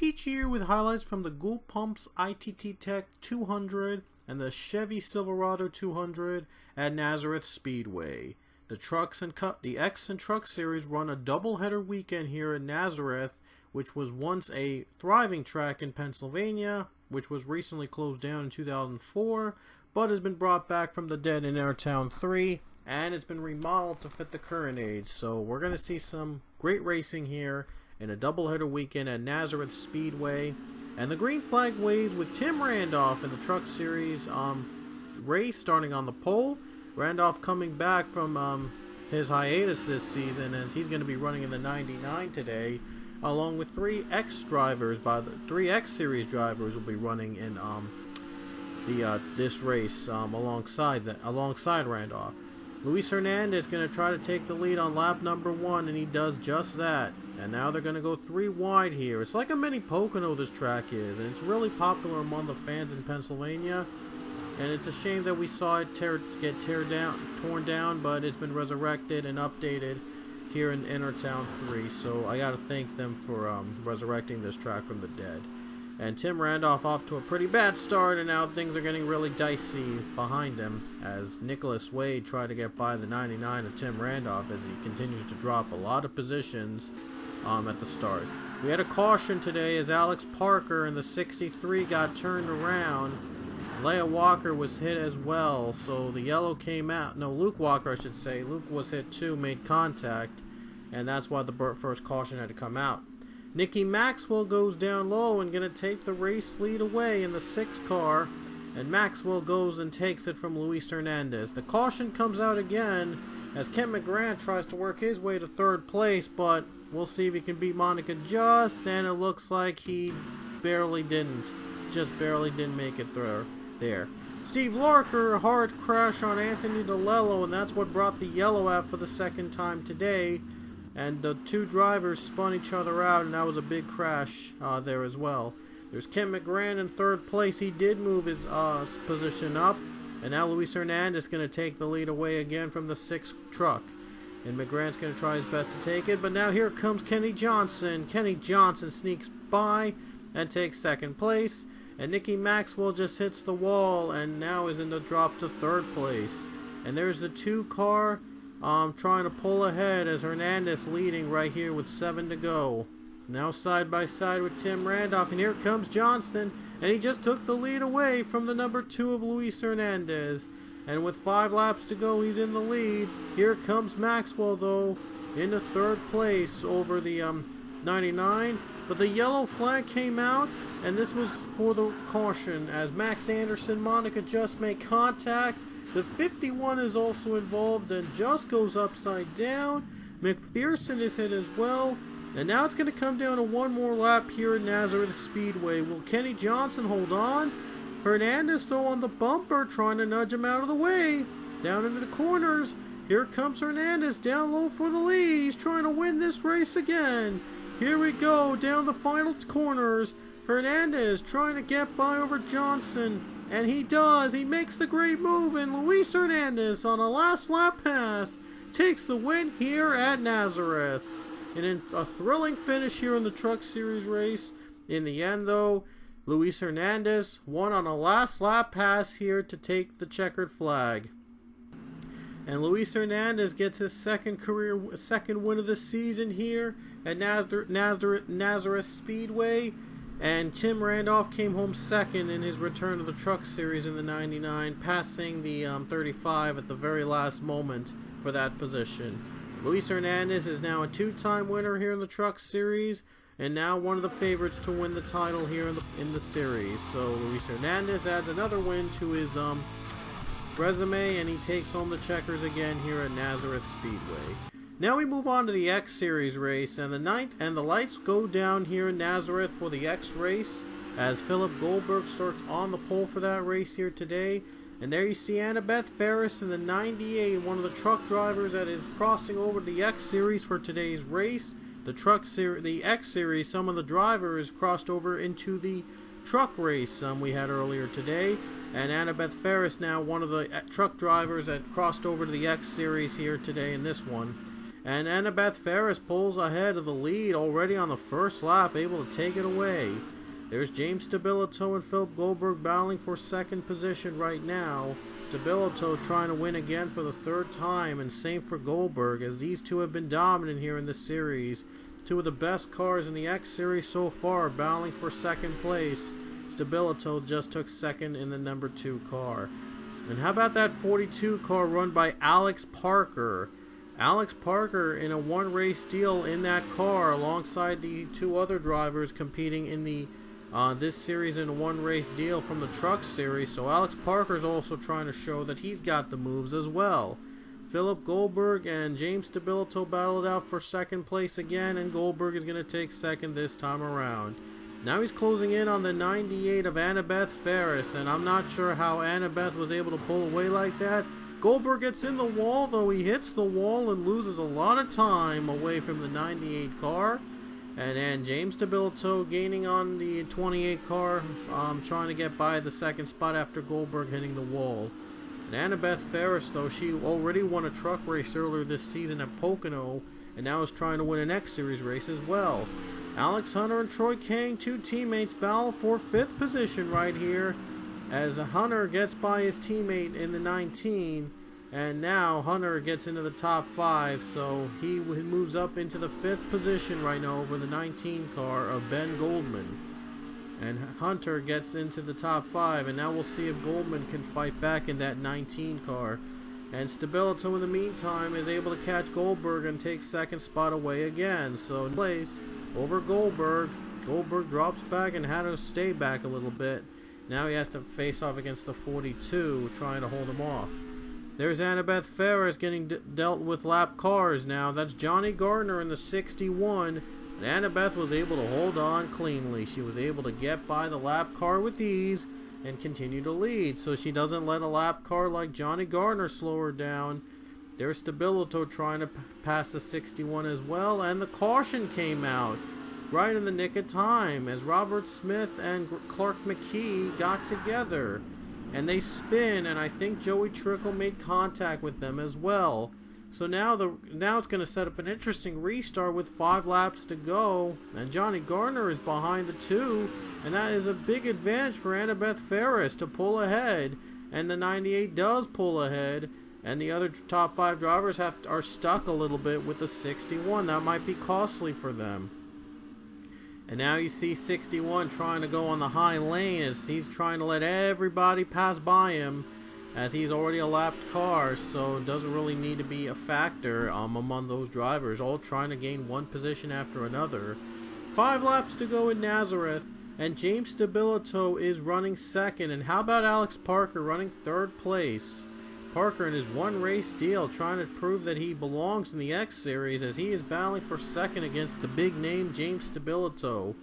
Peach here with highlights from the Gould Pumps ITT Tech 200 and the Chevy Silverado 200 at Nazareth Speedway. The X and Truck Series run a doubleheader weekend here in Nazareth, which was once a thriving track in Pennsylvania, which was recently closed down in 2004, but has been brought back from the dead in Airtown 3, and it's been remodeled to fit the current age. So we're going to see some great racing here in a doubleheader weekend at Nazareth Speedway. And the green flag waves with Tim Randolph in the Truck Series race starting on the pole. Randolph coming back from his hiatus this season, and he's going to be running in the 99 today, along with three X Series drivers will be running in this race alongside Randolph. Luis Hernandez is going to try to take the lead on lap number 1, and he does just that. And now they're going to go 3 wide here. It's like a mini Pocono, this track is, and it's really popular among the fans in Pennsylvania. And it's a shame that we saw it get torn down, but it's been resurrected and updated here in Airtown 3. So I got to thank them for resurrecting this track from the dead. And Tim Randolph off to a pretty bad start, and now things are getting really dicey behind him as Nicholas Wade tried to get by the 99 of Tim Randolph as he continues to drop a lot of positions at the start. We had a caution today as Alex Parker in the 63 got turned around. Leia Walker was hit as well, so the yellow came out. No, Luke Walker, I should say. Luke was hit too, made contact, and that's why the first caution had to come out. Nicky Maxwell goes down low and going to take the race lead away in the 6 car, and Maxwell goes and takes it from Luis Hernandez. The caution comes out again as Kent McGrath tries to work his way to 3rd place, but we'll see if he can beat Monica Just, and it looks like he barely didn't. Just barely didn't make it through there. Steve Larker, a hard crash on Anthony DeLello, and that's what brought the yellow out for the 2nd time today. And the 2 drivers spun each other out, and that was a big crash there as well. There's Kent McGrath in 3rd place. He did move his position up, and now Luis Hernandez is going to take the lead away again from the 6th truck. And McGrath's going to try his best to take it, but now here comes Kenny Johnson. Kenny Johnson sneaks by and takes 2nd place. And Nicky Maxwell just hits the wall and now is in the drop to 3rd place. And there's the 2 car trying to pull ahead as Hernandez leading right here with 7 to go. Now side by side with Tim Randolph, and here comes Johnson, and he just took the lead away from the number 2 of Luis Hernandez. And with 5 laps to go, he's in the lead. Here comes Maxwell though into 3rd place over the 99, but the yellow flag came out, and this was for the caution as Max Anderson, Monica Just make contact. The 51 is also involved and just goes upside down. McPherson is hit as well, and now it's going to come down to 1 more lap here at Nazareth Speedway. Will Kenny Johnson hold on? Hernandez though on the bumper trying to nudge him out of the way. Down into the corners, here comes Hernandez down low for the lead. He's trying to win this race again. Here we go, down the final corners. Hernandez trying to get by over Johnson, and he does. He makes the great move, and Luis Hernandez on a last lap pass takes the win here at Nazareth. And in a thrilling finish here in the Truck Series race. In the end, though, Luis Hernandez won on a last lap pass here to take the checkered flag. And Luis Hernandez gets his second win of the season here at Nazareth Speedway. And Tim Randolph came home 2nd in his return to the Truck Series in the 99, passing the 35 at the very last moment for that position. Luis Hernandez is now a 2-time winner here in the Truck Series, and now one of the favorites to win the title here in the series. So Luis Hernandez adds another win to his resume, and he takes home the checkers again here at Nazareth Speedway. Now we move on to the X Series race, and the lights go down here in Nazareth for the X race as Philip Goldberg starts on the pole for that race here today. And there you see Annabeth Ferris in the 98, one of the truck drivers that is crossing over to the X Series for today's race. The X Series, some of the drivers crossed over into the truck race we had earlier today. And Annabeth Ferris now one of the truck drivers that crossed over to the X Series here today in this one. And Annabeth Ferris pulls ahead of the lead already on the first lap, able to take it away. There's James Stabilito and Philip Goldberg battling for second position right now. Stabilito trying to win again for the third time, and same for Goldberg, as these two have been dominant here in this series. Two of the best cars in the X Series so far battling for second place. Stabilito just took second in the number 2 car. And how about that 42 car run by Alex Parker? Alex Parker in a one-race deal in that car alongside the 2 other drivers competing in the this series in a one-race deal from the Truck Series. So Alex Parker's also trying to show that he's got the moves as well. Philip Goldberg and James Stabilito battled out for second place again, and Goldberg is going to take second this time around. Now he's closing in on the 98 of Annabeth Ferris, and I'm not sure how Annabeth was able to pull away like that. Goldberg gets in the wall, though he hits the wall and loses a lot of time away from the 98 car. And then James Stabilito gaining on the 28 car, trying to get by the second spot after Goldberg hitting the wall. And Annabeth Ferris, though, she already won a truck race earlier this season at Pocono, and now is trying to win an X Series race as well. Alex Hunter and Troy Kang, 2 teammates, battle for 5th position right here, as Hunter gets by his teammate in the 19, and now Hunter gets into the top 5, so he moves up into the 5th position right now over the 19 car of Ben Goldman. And Hunter gets into the top 5, and now we'll see if Goldman can fight back in that 19 car. And Stabilito in the meantime is able to catch Goldberg and take second spot away again. So in place over Goldberg. Goldberg drops back and had to stay back a little bit. Now he has to face off against the 42, trying to hold him off. There's Annabeth Ferris getting dealt with lap cars now. That's Johnny Gardner in the 61. And Annabeth was able to hold on cleanly. She was able to get by the lap car with ease and continue to lead. So she doesn't let a lap car like Johnny Gardner slow her down. There's Stabilito trying to pass the 61 as well. And the caution came out right in the nick of time as Robert Smith and Clark McKee got together. And they spin, and I think Joey Trickle made contact with them as well. So now it's going to set up an interesting restart with 5 laps to go. And Johnny Gardner is behind the 2. And that is a big advantage for Annabeth Ferris to pull ahead. And the 98 does pull ahead. And the other top 5 drivers are stuck a little bit with the 61. That might be costly for them. And now you see 61 trying to go on the high lane as he's trying to let everybody pass by him, as he's already a lapped car, so it doesn't really need to be a factor among those drivers, all trying to gain one position after another. 5 laps to go in Nazareth, and James Stabilito is running second. And how about Alex Parker running 3rd place? Parker in his one race deal trying to prove that he belongs in the X Series, as he is battling for second against the big name James Stabilito.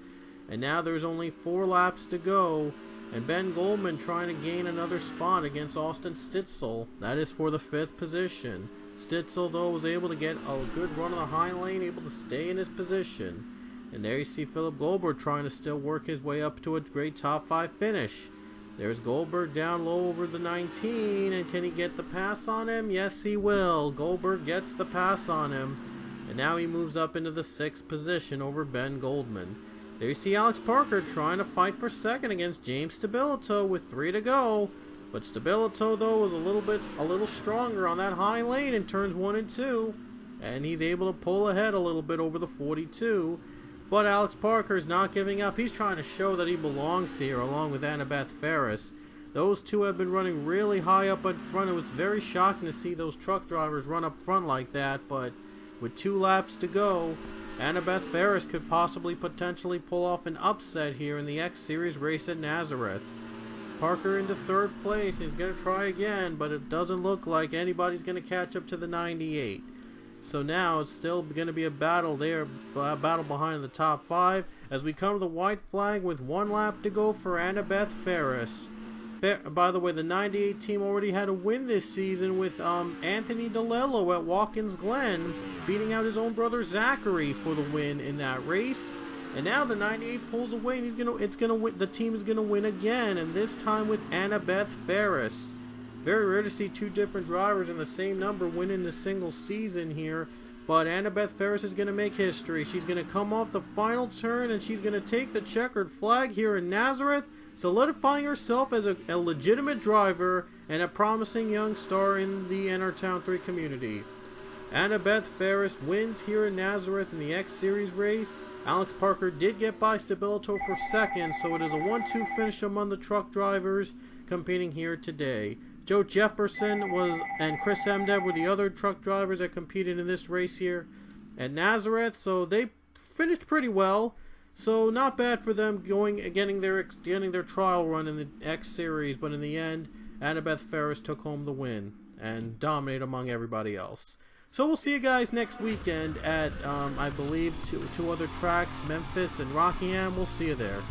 And now there's only 4 laps to go, and Ben Goldman trying to gain another spot against Austin Stitzel. That is for the 5th position. Stitzel, though, was able to get a good run on the high lane, able to stay in his position. And there you see Philip Goldberg trying to still work his way up to a great top 5 finish. There's Goldberg down low over the 19, and can he get the pass on him? Yes, he will. Goldberg gets the pass on him, and now he moves up into the 6th position over Ben Goldman. There you see Alex Parker trying to fight for second against James Stabilito with 3 to go, but Stabilito, though, was a little stronger on that high lane in turns 1 and 2, and he's able to pull ahead a little bit over the 42. But Alex Parker is not giving up. He's trying to show that he belongs here along with Annabeth Ferris. Those two have been running really high up in front. It was very shocking to see those truck drivers run up front like that. But with 2 laps to go, Annabeth Ferris could potentially pull off an upset here in the X Series race at Nazareth. Parker into 3rd place. He's going to try again, but it doesn't look like anybody's going to catch up to the 98. So now it's still going to be a battle there, a battle behind the top 5, as we come to the white flag with 1 lap to go for Annabeth Ferris. By the way, the 98 team already had a win this season with Anthony DeLillo at Watkins Glen beating out his own brother Zachary for the win in that race. And now the 98 pulls away, and the team is going to win again, and this time with Annabeth Ferris. Very rare to see 2 different drivers in the same number winning the single season here. But Annabeth Ferris is going to make history. She's going to come off the final turn, and she's going to take the checkered flag here in Nazareth, solidifying herself as a legitimate driver and a promising young star in the Town 3 community. Annabeth Ferris wins here in Nazareth in the X Series race. Alex Parker did get by Stabilito for second, so it is a 1-2 finish among the truck drivers competing here today. Joe Jefferson and Chris Emdev were the other truck drivers that competed in this race here at Nazareth, so they finished pretty well. So not bad for them getting their trial run in the X Series, but in the end, Annabeth Ferris took home the win and dominated among everybody else. So we'll see you guys next weekend at, I believe, two other tracks, Memphis and Rockingham. We'll see you there.